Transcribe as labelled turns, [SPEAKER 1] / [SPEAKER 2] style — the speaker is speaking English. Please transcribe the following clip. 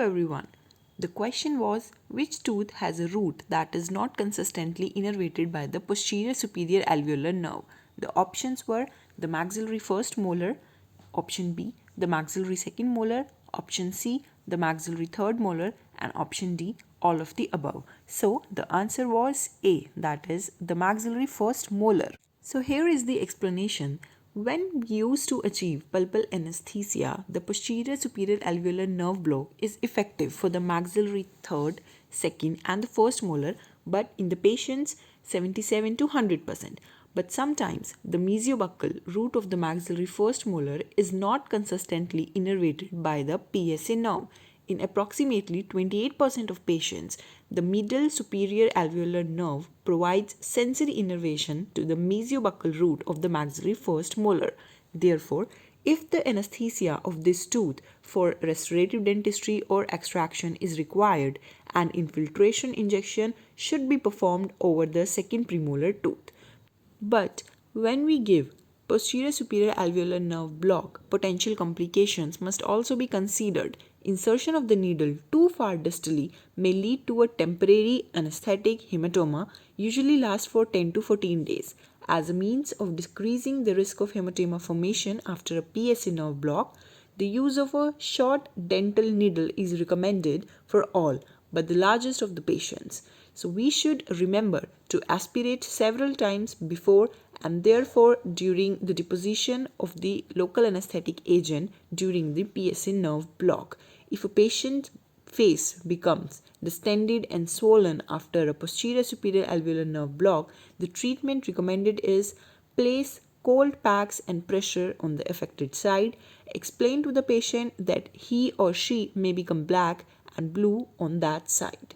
[SPEAKER 1] everyone. The question was, which tooth has a root that is not consistently innervated by the posterior superior alveolar nerve? The options were the maxillary first molar, option B, the maxillary second molar, option C, the maxillary third molar, and option D, all of the above. So the answer was A, that is the maxillary first molar. So here is the explanation. When used to achieve pulpal anesthesia, the posterior superior alveolar nerve block is effective for the maxillary third, second and the first molar, but in the patients 77 to 100%. But sometimes the mesiobuccal root of the maxillary first molar is not consistently innervated by the PSA nerve. In approximately 28% of patients, the middle superior alveolar nerve provides sensory innervation to the mesiobuccal root of the maxillary first molar. Therefore, if the anesthesia of this tooth for restorative dentistry or extraction is required, an infiltration injection should be performed over the second premolar tooth. But when we give posterior superior alveolar nerve block, potential complications must also be considered. Insertion of the needle too far distally may lead to a temporary anesthetic hematoma, usually lasts for 10 to 14 days. As a means of decreasing the risk of hematoma formation after a PSA nerve block, the use of a short dental needle is recommended for all but the largest of the patients. So we should remember to aspirate several times before and therefore during the deposition of the local anesthetic agent during the PSA nerve block. If a patient's face becomes distended and swollen after a posterior superior alveolar nerve block, the treatment recommended is place cold packs and pressure on the affected side. Explain to the patient that he or she may become black and blue on that side.